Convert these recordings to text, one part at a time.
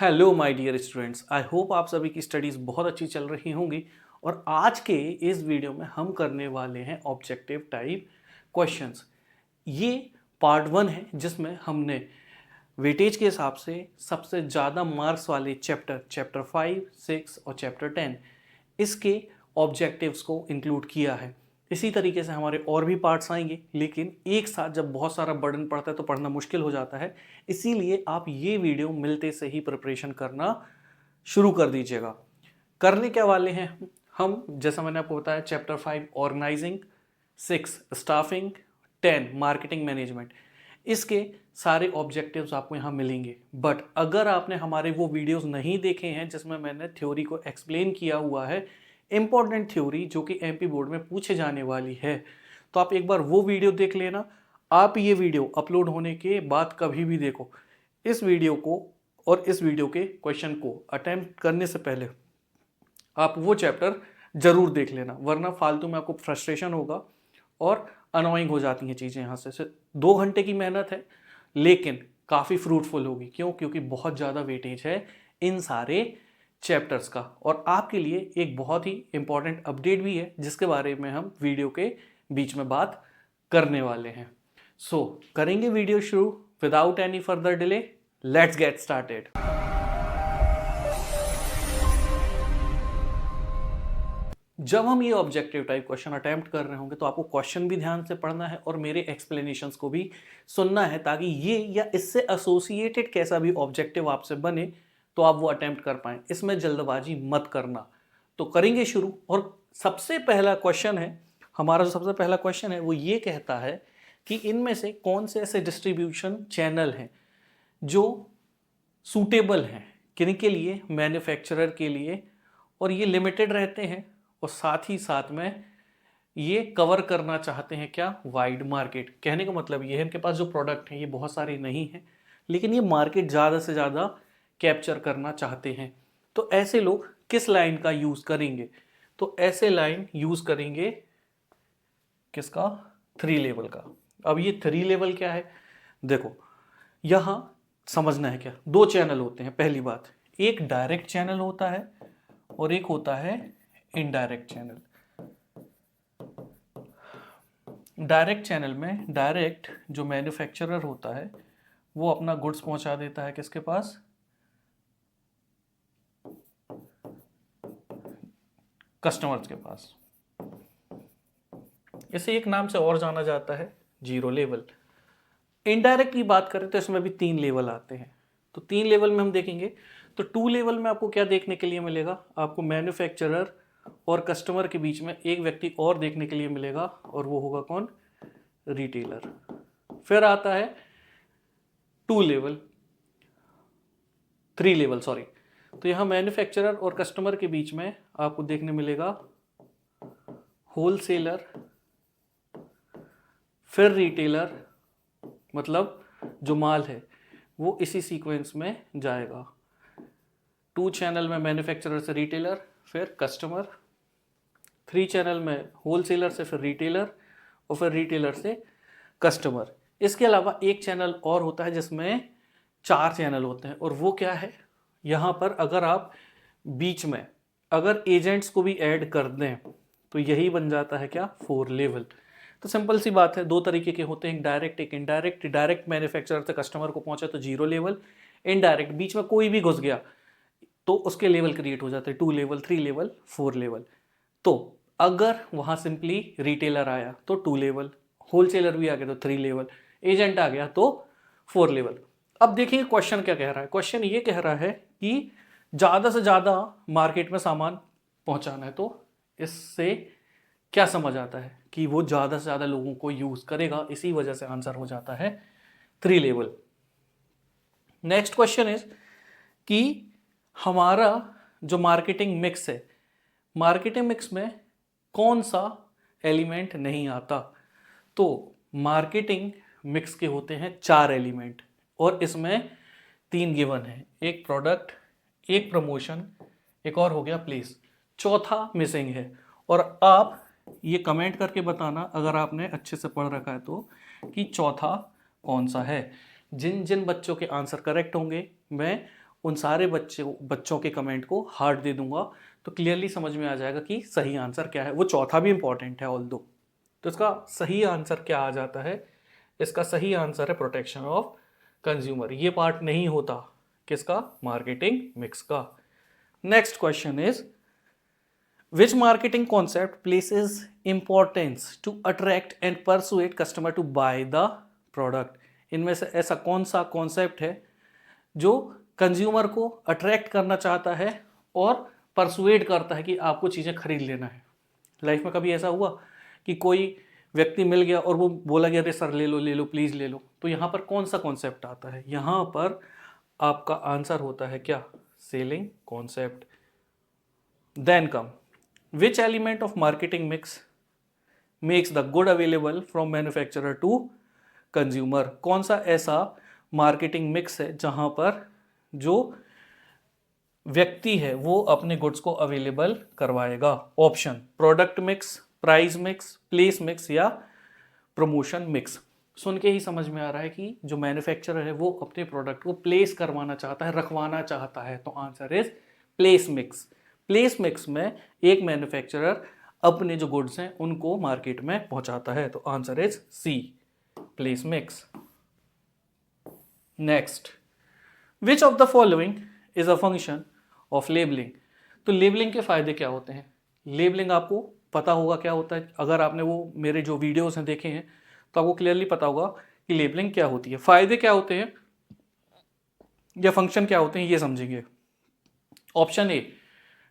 Hello my dear students, I hope आप सभी की स्टडीज़ बहुत अच्छी चल रही होंगी। और आज के इस वीडियो में हम करने वाले हैं ऑब्जेक्टिव टाइप क्वेश्चंस। ये पार्ट 1 है जिसमें हमने वेटेज के हिसाब से सबसे ज़्यादा मार्क्स वाले चैप्टर 5, 6 और चैप्टर 10 इसके ऑब्जेक्टिव्स को इंक्लूड किया है। इसी तरीके से हमारे और भी पार्ट्स आएंगे, लेकिन एक साथ जब बहुत सारा बर्डन पड़ता है तो पढ़ना मुश्किल हो जाता है। इसीलिए आप ये वीडियो मिलते से ही प्रिपरेशन करना शुरू कर दीजिएगा। करने क्या वाले हैं हम, जैसा मैंने आपको बताया, chapter 5 organising, 6 staffing, 10 marketing management, इसके सारे ऑब्जेक्टिव्स आपको यहाँ मिलेंगे। बट अगर आपने हमारे वो वीडियोस नहीं देखे हैं जिसमें मैंने थ्योरी को एक्सप्लेन किया हुआ है, इंपॉर्टेंट थ्योरी जो कि एमपी बोर्ड में पूछे जाने वाली है, तो आप एक बार वो वीडियो देख लेना। आप ये वीडियो अपलोड होने के बाद कभी भी देखो, इस वीडियो को और इस वीडियो के क्वेश्चन को अटेम्प्ट करने से पहले आप वो चैप्टर जरूर देख लेना, वरना फालतू में आपको फ्रस्ट्रेशन होगा और अनोइंग हो जाती हैं चीज़ें। यहाँ से 2 घंटे की मेहनत है, लेकिन काफ़ी फ्रूटफुल होगी। क्यों? क्योंकि बहुत ज़्यादा वेटेज है इन सारे चैप्टर्स का। और आपके लिए एक बहुत ही इंपॉर्टेंट अपडेट भी है जिसके बारे में हम वीडियो के बीच में बात करने वाले हैं। सो करेंगे वीडियो शुरू without any further delay. Let's get started. जब हम ये ऑब्जेक्टिव टाइप क्वेश्चन अटेम्प्ट कर रहे होंगे तो आपको क्वेश्चन भी ध्यान से पढ़ना है और मेरे एक्सप्लेनेशंस को भी सुनना है, ताकि ये या इससे एसोसिएटेड कैसा भी ऑब्जेक्टिव आपसे बने तो आप वो अटेम्प्ट कर पाएं। इसमें जल्दबाजी मत करना। तो करेंगे शुरू। और सबसे पहला क्वेश्चन है हमारा, जो सबसे पहला क्वेश्चन है वो ये कहता है कि इनमें से कौन से ऐसे डिस्ट्रीब्यूशन चैनल हैं जो सूटेबल हैं किन के लिए, मैन्युफैक्चरर के लिए, और ये लिमिटेड रहते हैं, और साथ ही साथ में ये कवर करना चाहते हैं क्या, वाइड मार्केट। कहने का मतलब ये है इनके पास जो प्रोडक्ट हैं ये बहुत सारे नहीं हैं, लेकिन ये मार्केट ज़्यादा से ज़्यादा कैप्चर करना चाहते हैं। तो ऐसे लोग किस लाइन का यूज़ करेंगे? तो ऐसे लाइन यूज़ करेंगे किसका? 3 लेवल का। अब ये 3 लेवल क्या है? देखो, यहाँ समझना है क्या, 2 चैनल होते हैं। पहली बात, एक डायरेक्ट चैनल होता है और एक होता है इनडायरेक्ट चैनल। डायरेक्ट चैनल में डायरेक्ट जो मैन्युफैक्चरर होता है वो अपना गुड्स पहुंचा देता है किसके पास? कस्टमर्स के पास। इसे एक नाम से और जाना जाता है, 0 लेवल। इनडायरेक्ट की बात करें तो इसमें भी 3 लेवल आते हैं। तो 3 लेवल में हम देखेंगे तो 2 लेवल में आपको क्या देखने के लिए मिलेगा? आपको मैन्युफैक्चरर और कस्टमर के बीच में एक व्यक्ति और देखने के लिए मिलेगा, और वो होगा कौन? रिटेलर। फिर आता है 2 लेवल, 3 लेवल सॉरी। तो यहां मैन्युफैक्चरर और कस्टमर के बीच में आपको देखने मिलेगा होलसेलर, फिर रिटेलर, मतलब जो माल है वो इसी सीक्वेंस में जाएगा। 2 चैनल में मैन्युफैक्चरर से रिटेलर, फिर कस्टमर। 3 चैनल में होलसेलर से फिर रिटेलर, और फिर रिटेलर से कस्टमर। इसके अलावा एक चैनल और होता है जिसमें 4 चैनल होते हैं, और वो क्या है? यहाँ पर अगर आप बीच में अगर एजेंट्स को भी ऐड कर दें तो यही बन जाता है क्या? 4 लेवल। तो सिंपल सी बात है, 2 तरीके के होते हैं, एक डायरेक्ट एक इनडायरेक्ट। डायरेक्ट मैन्युफैक्चरर से कस्टमर को पहुंचा तो 0 लेवल, इनडायरेक्ट बीच में कोई भी घुस गया तो उसके लेवल क्रिएट हो जाते हैं, 2 लेवल, 3 लेवल, 4 लेवल। तो अगर वहां सिंपली रिटेलर आया तो 2 लेवल, होलसेलर भी आ गया तो 3 लेवल, एजेंट आ गया तो 4 लेवल। अब देखिए क्वेश्चन क्या कह रहा है। क्वेश्चन ये कह रहा है कि ज़्यादा से ज़्यादा मार्केट में सामान पहुंचाना है। तो इससे क्या समझ आता है कि वो ज़्यादा से ज़्यादा लोगों को यूज़ करेगा, इसी वजह से आंसर हो जाता है 3 लेवल। नेक्स्ट क्वेश्चन इज कि हमारा जो मार्केटिंग मिक्स है, मार्केटिंग मिक्स में कौन सा एलिमेंट नहीं आता? तो मार्केटिंग मिक्स के होते हैं 4 एलिमेंट, और इसमें 3 गिवन है, एक प्रोडक्ट, एक प्रमोशन, एक और हो गया प्लेस, चौथा मिसिंग है। और आप ये कमेंट करके बताना अगर आपने अच्छे से पढ़ रखा है तो, कि चौथा कौन सा है। जिन जिन बच्चों के आंसर करेक्ट होंगे मैं उन सारे बच्चों के कमेंट को हार्ट दे दूंगा, तो क्लियरली समझ में आ जाएगा कि सही आंसर क्या है। वो चौथा भी इंपॉर्टेंट है ऑल दो। तो इसका सही आंसर क्या आ जाता है? इसका सही आंसर है प्रोटेक्शन ऑफ कंज्यूमर। ये पार्ट नहीं होता किसका? मार्केटिंग मिक्स का। Next question is which marketing concept places importance to attract and persuade customer to buy the product. इनमें से ऐसा कौन सा कॉन्सेप्ट है जो कंज्यूमर को अट्रैक्ट करना चाहता है और परसुएट करता है कि आपको चीज़ें खरीद लेना है? लाइफ में कभी ऐसा हुआ कि कोई व्यक्ति मिल गया और वो बोला गया अरे सर ले लो प्लीज़ ले लो, तो यहाँ पर कौन सा कॉन्सेप्ट आता है? यहाँ पर आपका आंसर होता है क्या? Selling concept. Then come which element of marketing mix makes the good available from manufacturer to consumer. कौन सा ऐसा मार्केटिंग मिक्स है जहां पर जो व्यक्ति है वो अपने गुड्स को अवेलेबल करवाएगा? Option product mix, price mix, place mix या प्रमोशन मिक्स। सुन के ही समझ में आ रहा है कि जो मैन्युफैक्चरर है वो अपने प्रोडक्ट को प्लेस करवाना चाहता है, रखवाना चाहता है, तो answer is place mix. Place mix में एक मैन्युफैक्चरर अपने जो गुड्स हैं उनको मार्केट में पहुंचाता है, तो answer is C, place mix. Next, which of the following is a function of labelling. तो लेबलिंग के फायदे क्या होते हैं? लेबलिंग आपको पता होगा क्या होता है, अगर आपने वो मेरे जो वीडियोस हैं देखे हैं तो आपको क्लियरली पता होगा कि लेबलिंग क्या होती है। फायदे क्या होते हैं या फंक्शन क्या होते हैं ये समझेंगे। Option A,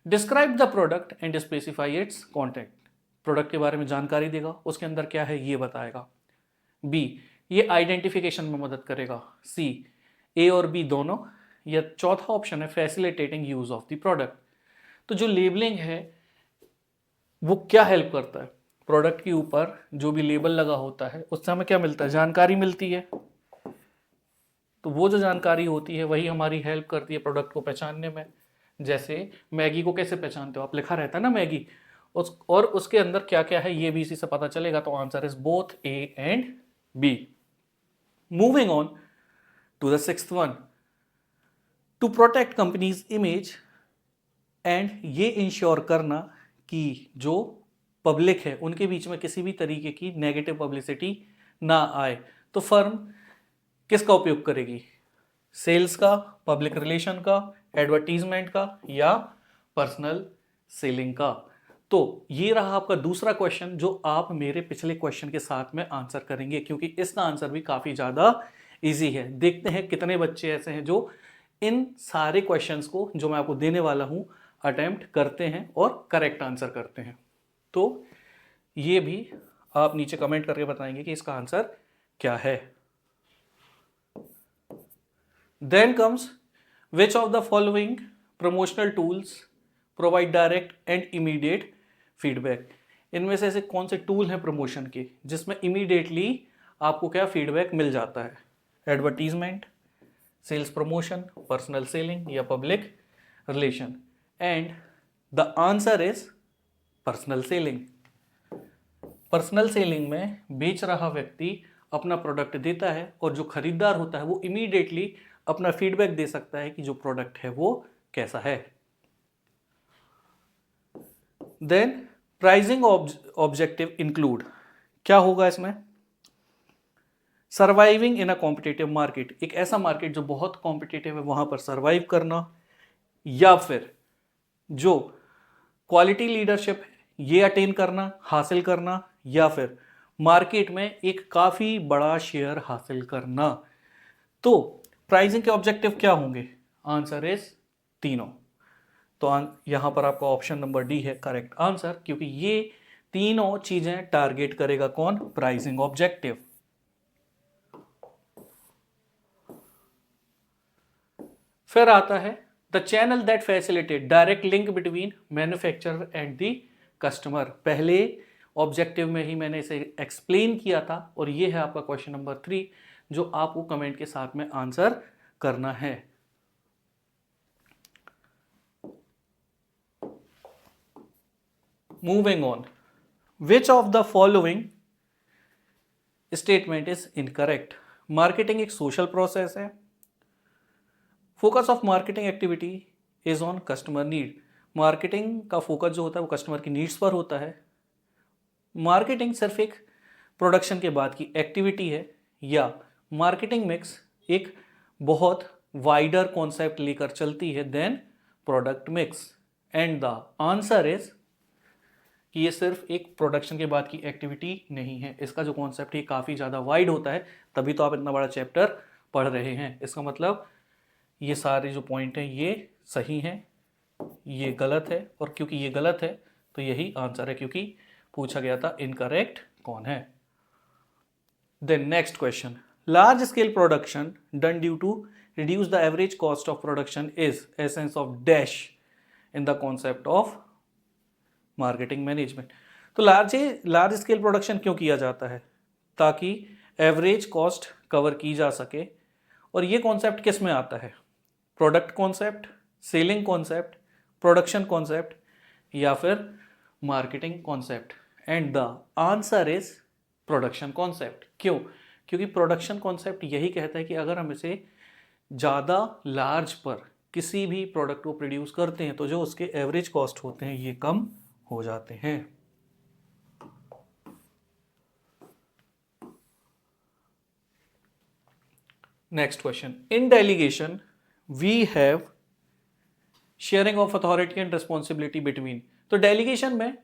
describe the product and specify it's content. Product के बारे में जानकारी देगा, उसके अंदर क्या है ये बताएगा। बी, ये आइडेंटिफिकेशन में मदद करेगा। सी, ए और बी दोनों। या चौथा ऑप्शन है facilitating use of the product. तो जो लेबलिंग है वो क्या हेल्प करता है? प्रोडक्ट के ऊपर जो भी लेबल लगा होता है उससे हमें क्या मिलता है? जानकारी मिलती है। तो वो जो जानकारी होती है वही हमारी हेल्प करती है प्रोडक्ट को पहचानने में। जैसे मैगी को कैसे पहचानते हो आप? लिखा रहता है ना मैगी, और उसके अंदर क्या क्या है ये भी इसी से पता चलेगा। तो answer is both A and B. Moving on to the sixth one, to protect companies image and ये इंश्योर करना कि जो पब्लिक है उनके बीच में किसी भी तरीके की नेगेटिव पब्लिसिटी ना आए, तो फर्म किसका उपयोग करेगी? सेल्स का, पब्लिक रिलेशन का, एडवर्टीजमेंट का या पर्सनल सेलिंग का? तो ये रहा आपका दूसरा क्वेश्चन जो आप मेरे पिछले क्वेश्चन के साथ में आंसर करेंगे, क्योंकि इसका आंसर भी काफी ज्यादा इजी है। देखते हैं कितने बच्चे ऐसे हैं जो इन सारे क्वेश्चंस को जो मैं आपको देने वाला हूं अटेम्प्ट करते हैं और करेक्ट आंसर करते हैं। तो ये भी आप नीचे कमेंट करके बताएंगे कि इसका आंसर क्या है। Then comes which of the following promotional tools provide direct and immediate feedback. इनमें से ऐसे कौन से टूल हैं प्रमोशन के जिसमें इमीडिएटली आपको क्या फीडबैक मिल जाता है? Advertisement, sales promotion, personal selling या public relation? And the answer is personal selling. Personal selling में बेच रहा व्यक्ति अपना प्रोडक्ट देता है और जो खरीदार होता है वो इमीडिएटली अपना फीडबैक दे सकता है कि जो प्रोडक्ट है वो कैसा है। देन प्राइसिंग ऑब्जेक्टिव इंक्लूड, क्या होगा इसमें? Surviving in a competitive market, एक ऐसा मार्केट जो बहुत कॉम्पिटिटिव है वहां पर सर्वाइव करना, या फिर जो क्वालिटी लीडरशिप है ये अटेन करना, हासिल करना, या फिर मार्केट में एक काफी बड़ा शेयर हासिल करना। तो प्राइसिंग के ऑब्जेक्टिव क्या होंगे? आंसर इज तीनों। तो यहां पर आपका ऑप्शन नंबर डी है करेक्ट आंसर, क्योंकि ये तीनों चीजें टारगेट करेगा कौन? Pricing objective. फिर आता है the channel that facilitate direct link between manufacturer and the customer. पहले ऑब्जेक्टिव में ही मैंने इसे एक्सप्लेन किया था और ये है आपका क्वेश्चन नंबर 3 जो आपको कमेंट के साथ में आंसर करना है। Moving on, which of the following statement is incorrect? Marketing एक सोशल प्रोसेस है, focus of marketing activity is on customer need. Marketing का फोकस जो होता है वो कस्टमर की नीड्स पर होता है। मार्केटिंग सिर्फ एक प्रोडक्शन के बाद की एक्टिविटी है या मार्केटिंग मिक्स एक बहुत वाइडर कॉन्सेप्ट लेकर चलती है then product mix. And the answer is कि ये सिर्फ एक प्रोडक्शन के बाद की एक्टिविटी नहीं है। इसका जो कॉन्सेप्ट है काफ़ी ज़्यादा वाइड होता है, तभी तो आप इतना बड़ा चैप्टर पढ़ रहे हैं। इसका मतलब ये सारे जो पॉइंट हैं ये सही हैं, ये गलत है, और क्योंकि ये गलत है तो यही आंसर है, क्योंकि पूछा गया था इनकरेक्ट कौन है। Then next question, large scale production done due to reduce the average cost of production is essence of dash in the concept of marketing management। तो लार्ज स्केल प्रोडक्शन क्यों किया जाता है? ताकि एवरेज कॉस्ट कवर की जा सके। और ये कॉन्सेप्ट किस में आता है? Product concept, selling concept, production concept या फिर marketing concept? And the answer is production concept. क्यों? क्योंकि प्रोडक्शन कॉन्सेप्ट यही कहता है कि अगर हम इसे ज़्यादा लार्ज पर किसी भी प्रोडक्ट को प्रोड्यूस करते हैं तो जो उसके एवरेज कॉस्ट होते हैं ये कम हो जाते हैं। Next question, in delegation we have sharing of authority and responsibility between. तो डेलीगेशन में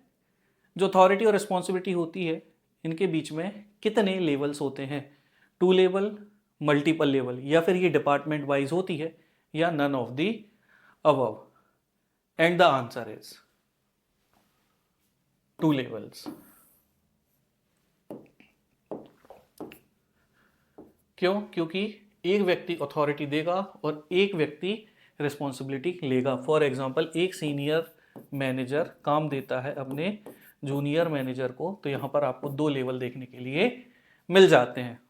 जो अथॉरिटी और रिस्पॉन्सिबिलिटी होती है इनके बीच में कितने लेवल्स होते हैं? 2 लेवल, मल्टीपल लेवल, या फिर ये डिपार्टमेंट वाइज होती है, या none of the above? And the answer is 2 levels. क्यों? क्योंकि एक व्यक्ति अथॉरिटी देगा और एक व्यक्ति रिस्पॉन्सिबिलिटी लेगा। फॉर एग्जाम्पल, एक सीनियर मैनेजर काम देता है अपने जूनियर मैनेजर को, तो यहां पर आपको 2 लेवल देखने के लिए मिल जाते हैं।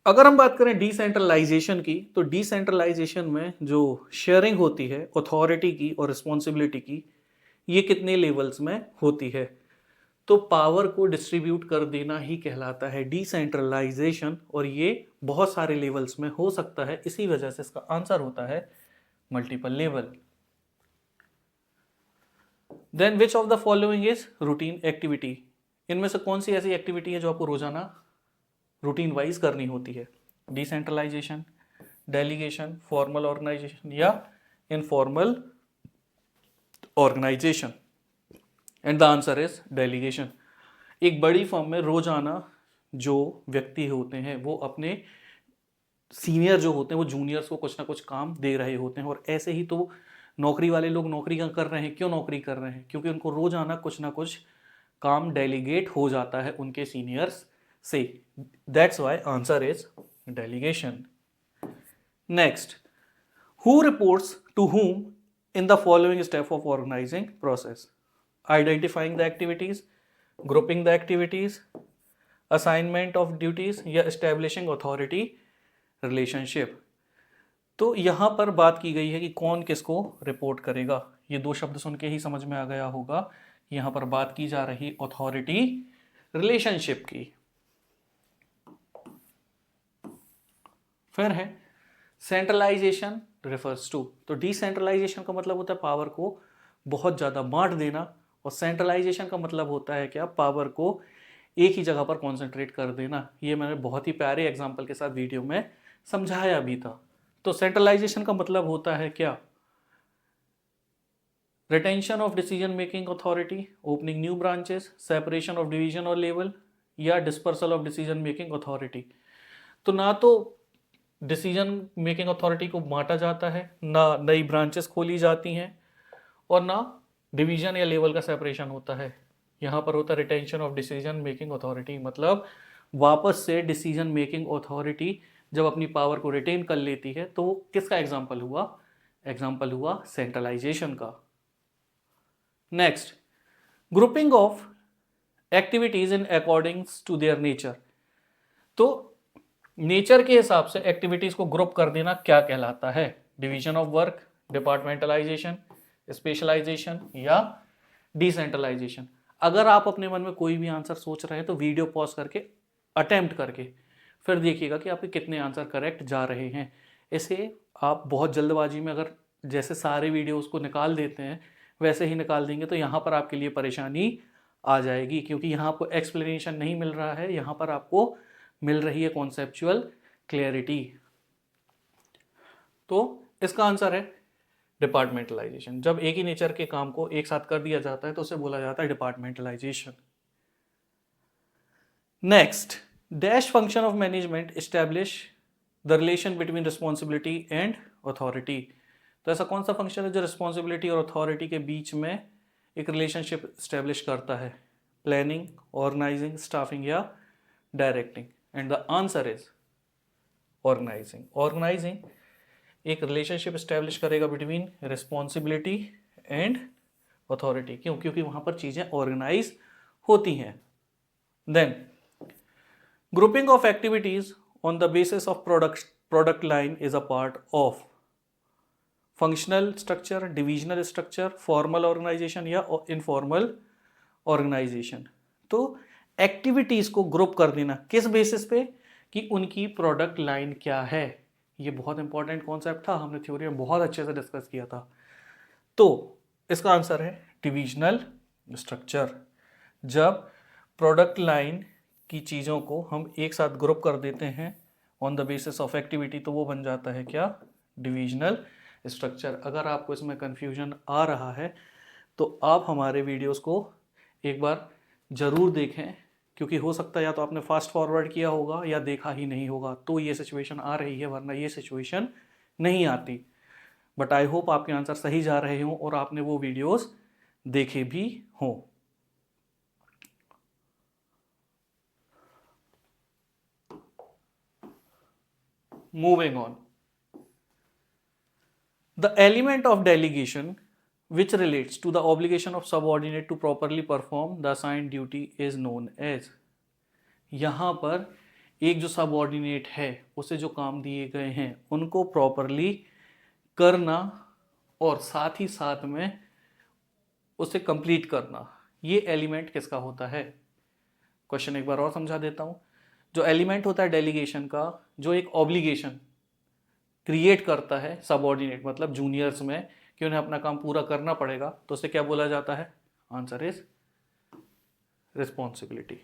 अगर हम बात करें डिसेंट्रलाइजेशन की, तो डिसेंट्रलाइजेशन में जो शेयरिंग होती है अथॉरिटी की और रिस्पॉन्सिबिलिटी की, ये कितने लेवल्स में होती है? तो पावर को डिस्ट्रीब्यूट कर देना ही कहलाता है डिसेंट्रलाइजेशन, और ये बहुत सारे लेवल्स में हो सकता है। इसी वजह से इसका आंसर होता है multiple level. Then which of the following is routine activity? इनमें से कौन सी ऐसी एक्टिविटी है जो आपको रोजाना रूटीन वाइज करनी होती है? डिसेंट्रलाइजेशन, डेलीगेशन, फॉर्मल ऑर्गेनाइजेशन या informal organization? And the answer is delegation. एक बड़ी फर्म में रोजाना जो व्यक्ति होते हैं वो अपने सीनियर जो होते हैं वो जूनियर्स को कुछ ना कुछ काम दे रहे होते हैं, और ऐसे ही तो नौकरी वाले लोग नौकरी कर रहे हैं। क्यों नौकरी कर रहे हैं? क्योंकि उनको रोजाना कुछ ना कुछ काम डेलीगेट हो जाता है उनके सीनियर्स से। That's why answer is delegation. Next, who reports to whom in the following step of organizing process? Identifying the activities, grouping the activities, assignment of duties या establishing authority relationship? तो यहां पर बात की गई है कि कौन किसको रिपोर्ट करेगा। ये 2 शब्द सुन के ही समझ में आ गया होगा, यहां पर बात की जा रही अथॉरिटी रिलेशनशिप की। फिर है सेंट्रलाइजेशन रिफर्स टू। तो डिसेंट्रलाइजेशन का मतलब होता है पावर को बहुत ज़्यादा बांट देना, और सेंट्रलाइजेशन का मतलब होता है क्या? पावर को एक ही जगह पर कॉन्सेंट्रेट कर देना। ये मैंने बहुत ही प्यारे एग्जाम्पल के साथ वीडियो में समझाया भी था। तो सेंट्रलाइजेशन का मतलब होता है क्या? Retention of decision making authority, opening new branches, separation of division और लेवल, या dispersal of decision making authority. तो ना तो डिसीजन मेकिंग अथॉरिटी को बांटा जाता है, ना नई ब्रांचेस खोली जाती हैं, और ना डिवीजन या लेवल का सेपरेशन होता है। यहाँ पर होता है retention of decision making authority, मतलब वापस से डिसीजन मेकिंग अथॉरिटी जब अपनी पावर को रिटेन कर लेती है तो किसका एग्जाम्पल हुआ? एग्जाम्पल हुआ सेंट्रलाइजेशन का। Next, grouping of activities in accordings to their nature. तो नेचर के हिसाब से एक्टिविटीज को ग्रुप कर देना क्या कहलाता है? Division of work, departmentalization, specialization या डिसेंट्रलाइजेशन? अगर आप अपने मन में कोई भी आंसर सोच रहे हैं तो वीडियो पॉज करके अटेम्प्ट करके फिर देखिएगा कि आपके कितने आंसर करेक्ट जा रहे हैं। इसे आप बहुत जल्दबाजी में अगर जैसे सारे वीडियोस को निकाल देते हैं वैसे ही निकाल देंगे तो यहाँ पर आपके लिए परेशानी आ जाएगी, क्योंकि यहाँ आपको एक्सप्लेनेशन नहीं मिल रहा है, यहाँ पर आपको मिल रही है कॉन्सेप्चुअल क्लैरिटी। तो इसका आंसर है डिपार्टमेंटलाइजेशन। जब एक ही नेचर के काम को एक साथ कर दिया जाता है तो उसे बोला जाता है departmentalisation. Next, dash function of management establish the relation between responsibility and authority. तो ऐसा कौन सा फंक्शन है जो रिस्पॉन्सिबिलिटी और अथॉरिटी के बीच में एक रिलेशनशिप इस्टेब्लिश करता है? प्लानिंग, ऑर्गेनाइजिंग, स्टाफिंग या directing? And the answer is organizing. Organizing एक रिलेशनशिप इस्टेब्लिश करेगा बिटवीन रिस्पॉन्सिबिलिटी एंड अथॉरिटी। क्यों? क्योंकि वहां पर चीजें ऑर्गेनाइज होती हैं। Then grouping of activities on the basis of product line is a part of functional structure, divisional structure, formal organization या इनफॉर्मल ऑर्गेनाइजेशन। तो एक्टिविटीज को ग्रुप कर देना किस बेसिस पे कि उनकी प्रोडक्ट लाइन क्या है। ये बहुत इंपॉर्टेंट कॉन्सेप्ट था, हमने थ्योरी में बहुत अच्छे से डिस्कस किया था। तो इसका आंसर है डिविजनल स्ट्रक्चर। जब प्रोडक्ट लाइन की चीज़ों को हम एक साथ ग्रुप कर देते हैं on the basis of activity तो वो बन जाता है क्या? Divisional structure. अगर आपको इसमें कन्फ्यूजन आ रहा है तो आप हमारे वीडियोस को एक बार ज़रूर देखें, क्योंकि हो सकता है या तो आपने फास्ट फॉरवर्ड किया होगा या देखा ही नहीं होगा, तो ये सिचुएशन आ रही है, वरना ये सिचुएशन नहीं आती। बट आई होप आपके आंसर सही जा रहे हों और आपने वो वीडियोस देखे भी हों। Moving on, the element of delegation which relates to the obligation of subordinate to properly perform the assigned duty is known as। यहाँ पर एक जो सबऑर्डिनेट है उसे जो काम दिए गए हैं उनको प्रॉपरली करना और साथ ही साथ में उसे कंप्लीट करना, ये एलिमेंट किसका होता है? क्वेश्चन एक बार और समझा देता हूँ। जो एलिमेंट होता है डेलीगेशन का, जो एक ऑब्लिगेशन क्रिएट करता है सबऑर्डिनेट मतलब जूनियर्स में कि उन्हें अपना काम पूरा करना पड़ेगा, तो उसे क्या बोला जाता है? Answer is responsibility.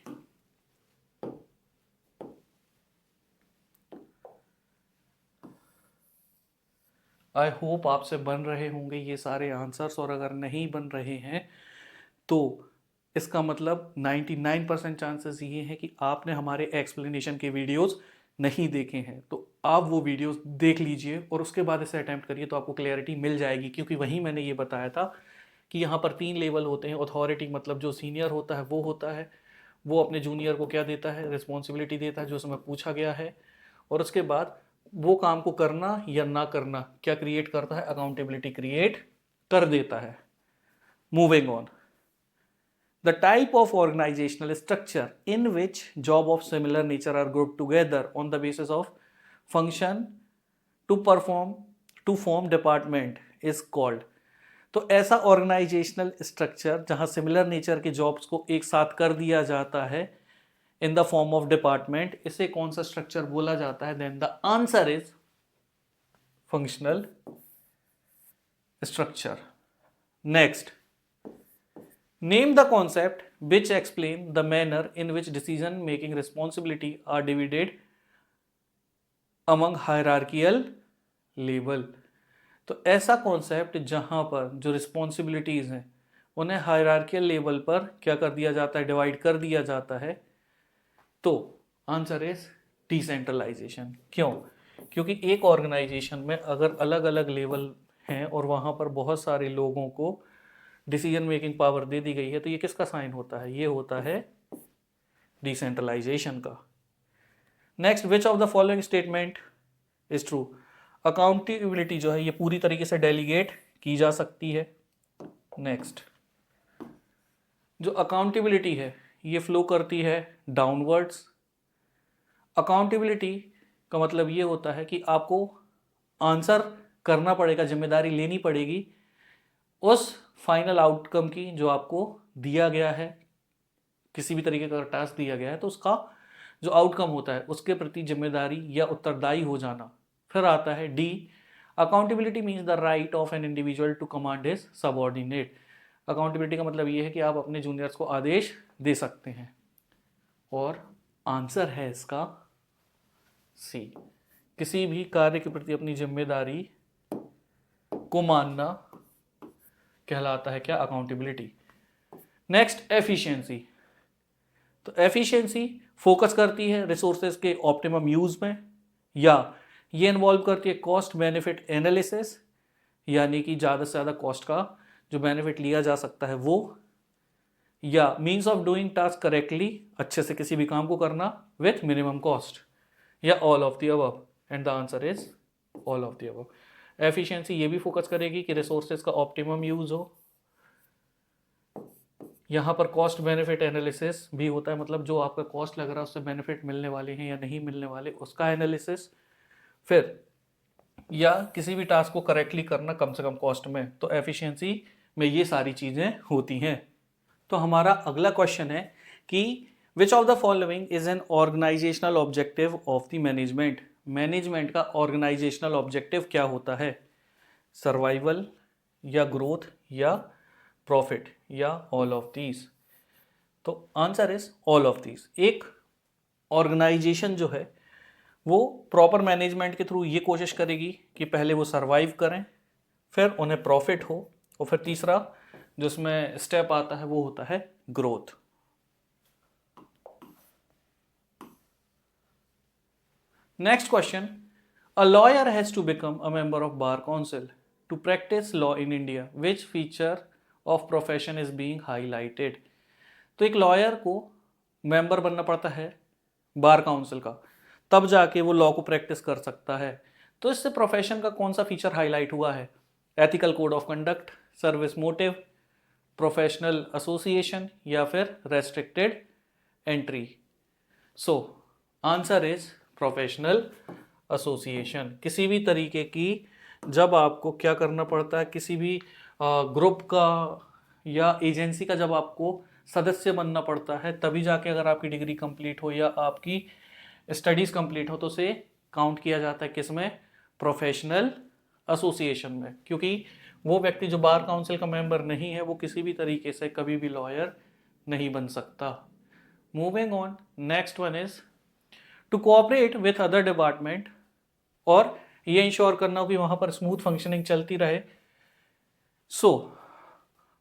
I hope आपसे बन रहे होंगे ये सारे आंसर्स, और अगर नहीं बन रहे हैं तो इसका मतलब 99% चांसेस ये हैं कि आपने हमारे एक्सप्लेनेशन के वीडियोस नहीं देखे हैं। तो आप वो वीडियोस देख लीजिए और उसके बाद इसे अटेम्प्ट करिए तो आपको क्लैरिटी मिल जाएगी, क्योंकि वहीं मैंने ये बताया था कि यहाँ पर 3 लेवल होते हैं। अथॉरिटी मतलब जो सीनियर होता है वो होता है, वो अपने जूनियर को क्या देता है? रिस्पॉन्सिबिलिटी देता है जो उसमें पूछा गया है, और उसके बाद वो काम को करना या ना करना क्या क्रिएट करता है? अकाउंटेबिलिटी क्रिएट कर देता है। Moving on, the type of organizational structure in which job of similar nature are grouped together on the basis of function to form department is called। तो ऐसा ऑर्गेनाइजेशनल स्ट्रक्चर जहां similar nature के jobs को एक साथ कर दिया जाता है in the form of department, इसे कौन सा स्ट्रक्चर बोला जाता है? Then the answer is functional structure. Next, name the concept which explain the manner in which decision making responsibility are divided among hierarchical level। तो ऐसा कॉन्सेप्ट जहां पर जो रिस्पॉन्सिबिलिटीज हैं उन्हें हायरार्कियल लेवल पर क्या कर दिया जाता है? डिवाइड कर दिया जाता है। तो आंसर इज डिसेंट्रलाइजेशन। क्यों? क्योंकि एक ऑर्गेनाइजेशन में अगर अलग अलग लेवल हैं और वहां पर बहुत सारे लोगों को डिसीजन मेकिंग पावर दे दी गई है, तो ये किसका साइन होता है? ये होता है डिसेंट्रलाइजेशन का। Next, which of the following statement is true? Accountability जो है ये पूरी तरीके से डेलीगेट की जा सकती है। नेक्स्ट, जो अकाउंटेबिलिटी है ये फ्लो करती है डाउनवर्ड्स। अकाउंटेबिलिटी का मतलब ये होता है कि आपको आंसर करना पड़ेगा, जिम्मेदारी लेनी पड़ेगी उस फाइनल आउटकम की जो आपको दिया गया है। किसी भी तरीके का टास्क दिया गया है तो उसका जो आउटकम होता है उसके प्रति जिम्मेदारी या उत्तरदायी हो जाना, फिर आता है D, accountability means the right of an individual to command his subordinate. Accountability का मतलब ये है कि आप अपने जूनियर्स को आदेश दे सकते हैं। और आंसर है इसका सी, किसी भी कार्य के प्रति अपनी जिम्मेदारी को मानना कहलाता है क्या, अकाउंटेबिलिटी। Next efficiency. तो एफिशिएंसी फोकस करती है रिसोर्सेज के ऑप्टिमम यूज में, या ये इन्वॉल्व करती है कॉस्ट बेनिफिट एनालिसिस, यानी कि ज़्यादा से ज़्यादा कॉस्ट का जो बेनिफिट लिया जा सकता है वो, या means of doing task correctly, अच्छे से किसी भी काम को करना विथ मिनिमम कॉस्ट, या all of the above. And the answer is all of the above. Efficiency ये भी फोकस करेगी कि रिसोर्सेज का ऑप्टिमम यूज हो, यहाँ पर कॉस्ट बेनिफिट एनालिसिस भी होता है, मतलब जो आपका कॉस्ट लग रहा है उससे बेनिफिट मिलने वाले हैं या नहीं मिलने वाले उसका एनालिसिस, फिर या किसी भी टास्क को करेक्टली करना कम से कम कॉस्ट में। तो एफिशिएंसी में ये सारी चीज़ें होती हैं। तो हमारा अगला क्वेश्चन है कि which of the following is an organizational objective of the management. Management का ऑर्गेनाइजेशनल ऑब्जेक्टिव क्या होता है, सर्वाइवल या ग्रोथ या प्रॉफिट या ऑल ऑफ दीज। तो answer is all of these. एक ऑर्गेनाइजेशन जो है वो प्रॉपर मैनेजमेंट के थ्रू ये कोशिश करेगी कि पहले वो सरवाइव करें, फिर उन्हें प्रॉफिट हो, और फिर तीसरा जो इसमें स्टेप आता है वो होता है growth. Next question, a lawyer has to become a member of bar council to practise law in India, which feature of profession is being highlighted. तो एक लॉयर को मेंबर बनना पड़ता है बार काउंसिल का, तब जाके वो लॉ को प्रैक्टिस कर सकता है। तो इससे प्रोफेशन का कौन सा फीचर हाईलाइट हुआ है, ethical code of conduct, service motive, professional association या फिर restricted entry. So answer is professional association. किसी भी तरीके की जब आपको क्या करना पड़ता है, किसी भी ग्रुप का या एजेंसी का जब आपको सदस्य बनना पड़ता है, तभी जाके अगर आपकी डिग्री कंप्लीट हो या आपकी स्टडीज़ कंप्लीट हो तो उसे काउंट किया जाता है किसमें, प्रोफेशनल एसोसिएशन में। क्योंकि वो व्यक्ति जो बार काउंसिल का मेंबर नहीं है वो किसी भी तरीके से कभी भी लॉयर नहीं बन सकता। Moving on, next one is to cooperate with other department, और ये इंश्योर करना कि वहां पर स्मूथ फंक्शनिंग चलती रहे। So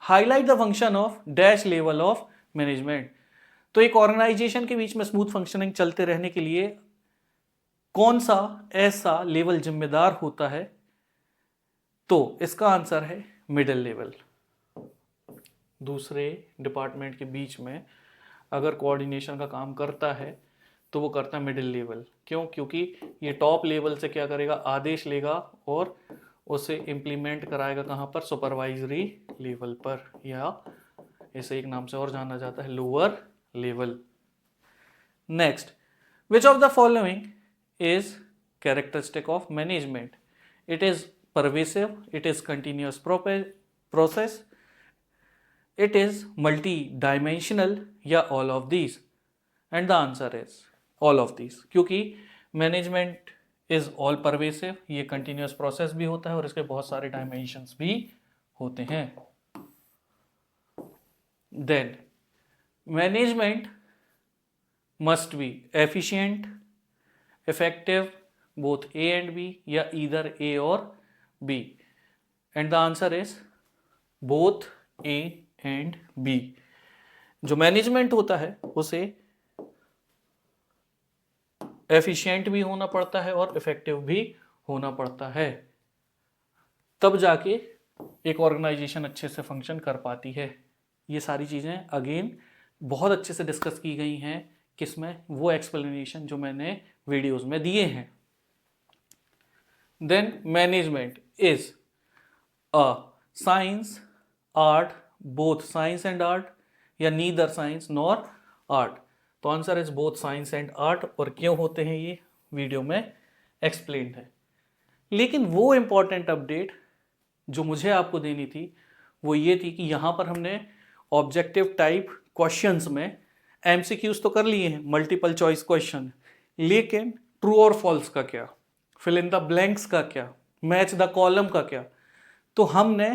highlight the function of dash level of management. तो एक ऑर्गेनाइजेशन के बीच में स्मूथ फंक्शनिंग चलते रहने के लिए कौन सा ऐसा लेवल जिम्मेदार होता है, तो इसका आंसर है मिडिल लेवल। दूसरे डिपार्टमेंट के बीच में अगर कोऑर्डिनेशन का काम करता है तो वो करता है मिडिल लेवल। क्यों, क्योंकि ये टॉप लेवल से क्या करेगा, आदेश लेगा और उसे इम्प्लीमेंट कराएगा कहाँ पर, सुपरवाइजरी लेवल पर, या इसे एक नाम से और जाना जाता है lower level. Next, which of the following is characteristic of management. It is pervasive, it is continuous process, it is multi dimensional, या all of these. And the answer is all of these, क्योंकि management is all pervasive, ये continuous process भी होता है और इसके बहुत सारे डायमेंशंस भी होते हैं। Then management must be efficient, effective, both A and B, या either A or B, and the answer is both A and B। जो मैनेजमेंट होता है उसे एफिशिएंट भी होना पड़ता है और इफेक्टिव भी होना पड़ता है, तब जाके एक ऑर्गेनाइजेशन अच्छे से फंक्शन कर पाती है। ये सारी चीज़ें अगेन बहुत अच्छे से डिस्कस की गई हैं किसमें, वो एक्सप्लेनेशन जो मैंने वीडियोस में दिए हैं। Then management is a science, art, both science and art, या नीदर साइंस नॉर आर्ट। तो answer is both science and art, और क्यों होते हैं ये वीडियो में एक्सप्लेन्ड है। लेकिन वो इंपॉर्टेंट अपडेट जो मुझे आपको देनी थी वो ये थी कि यहाँ पर हमने ऑब्जेक्टिव टाइप क्वेश्चंस में एमसीक्यूज तो कर लिए हैं, मल्टीपल चॉइस क्वेश्चन, लेकिन ट्रू और फॉल्स का क्या। फिल इन द ब्लैंक्स का क्या, मैच द कॉलम का क्या। तो हमने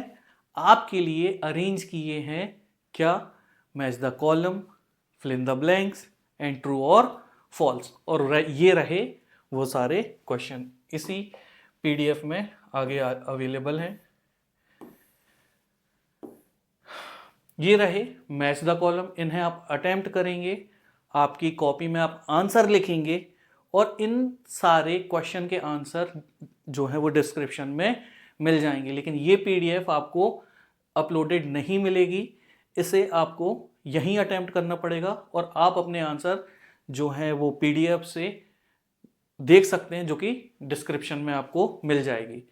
आपके लिए अरेंज किए हैं क्या, match the column, fill in the blanks and true और फॉल्स, और ये रहे वो सारे क्वेश्चन इसी पीडीएफ में आगे अवेलेबल हैं। ये रहे मैच द कॉलम, इन्हें आप अटेम्प्ट करेंगे, आपकी कॉपी में आप आंसर लिखेंगे और इन सारे क्वेश्चन के आंसर जो है वो डिस्क्रिप्शन में मिल जाएंगे। लेकिन ये पीडीएफ आपको अपलोडेड नहीं मिलेगी, इसे आपको यहीं अटेम्प्ट करना पड़ेगा और आप अपने आंसर जो है वो पीडीएफ से देख सकते हैं, जो कि डिस्क्रिप्शन में आपको मिल जाएगी।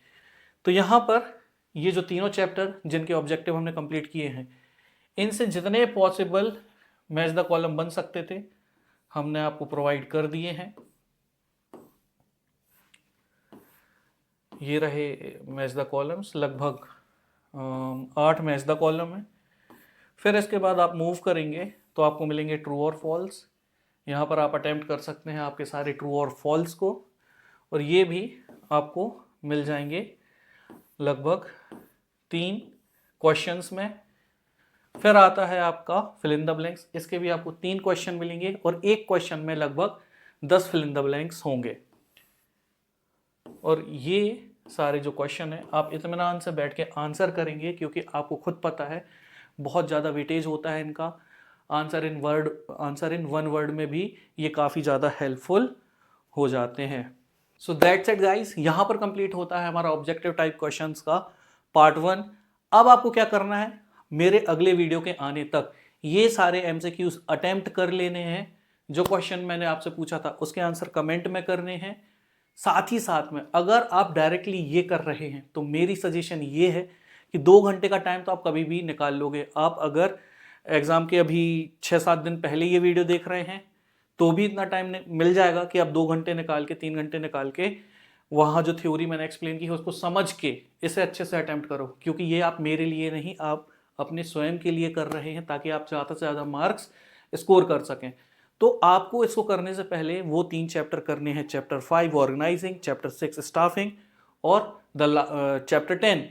तो यहाँ पर ये जो तीनों चैप्टर जिनके ऑब्जेक्टिव हमने कंप्लीट किए हैं, इनसे जितने पॉसिबल मैच द कॉलम बन सकते थे हमने आपको प्रोवाइड कर दिए हैं। ये रहे मैच द कॉलम्स, लगभग 8 मैच द कॉलम है। फिर इसके बाद आप मूव करेंगे तो आपको मिलेंगे ट्रू और फॉल्स। यहाँ पर आप अटेम्प्ट कर सकते हैं आपके सारे ट्रू और फॉल्स को, और ये भी आपको मिल जाएंगे लगभग 3 क्वेश्चंस में। फिर आता है आपका फिल इन द ब्लैंक्स, इसके भी आपको 3 क्वेश्चन मिलेंगे और एक क्वेश्चन में लगभग 10 फिल इन द ब्लैंक्स होंगे। और ये सारे जो क्वेश्चन है आप इत्मीनान से बैठ के आंसर करेंगे, क्योंकि आपको खुद पता है बहुत ज़्यादा वेटेज होता है इनका। आंसर इन वन वर्ड में भी ये काफ़ी ज़्यादा हेल्पफुल हो जाते हैं। सो दैट्स इट गाइस, यहाँ पर कंप्लीट होता है हमारा ऑब्जेक्टिव टाइप क्वेश्चंस का पार्ट 1। अब आपको क्या करना है, मेरे अगले वीडियो के आने तक ये सारे एमसीक्यूज अटेम्प्ट कर लेने हैं। जो क्वेश्चन मैंने आपसे पूछा था उसके आंसर कमेंट में करने हैं। साथ ही साथ में अगर आप डायरेक्टली ये कर रहे हैं तो मेरी सजेशन ये है कि 2 घंटे का टाइम तो आप कभी भी निकाल लोगे। आप अगर एग्ज़ाम के अभी 6-7 दिन पहले ये वीडियो देख रहे हैं तो भी इतना टाइम मिल जाएगा कि आप 2 घंटे निकाल के 3 घंटे निकाल के वहाँ जो थ्योरी मैंने एक्सप्लेन की है उसको समझ के इसे अच्छे से अटेम्प्ट करो। क्योंकि ये आप मेरे लिए नहीं, आप अपने स्वयं के लिए कर रहे हैं ताकि आप ज़्यादा से ज़्यादा मार्क्स स्कोर कर सकें। तो आपको इसको करने से पहले वो 3 चैप्टर करने हैं, चैप्टर 5 ऑर्गेनाइजिंग, चैप्टर 6 स्टाफिंग और चैप्टर 10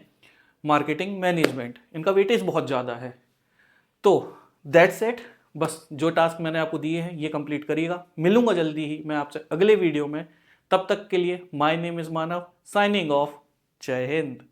मार्केटिंग मैनेजमेंट। इनका वेटेज बहुत ज़्यादा है। तो दैट्स इट, बस जो टास्क मैंने आपको दिए हैं ये कंप्लीट करिएगा। मिलूंगा जल्दी ही मैं आपसे अगले वीडियो में, तब तक के लिए my name is Manav, signing off. जय हिंद।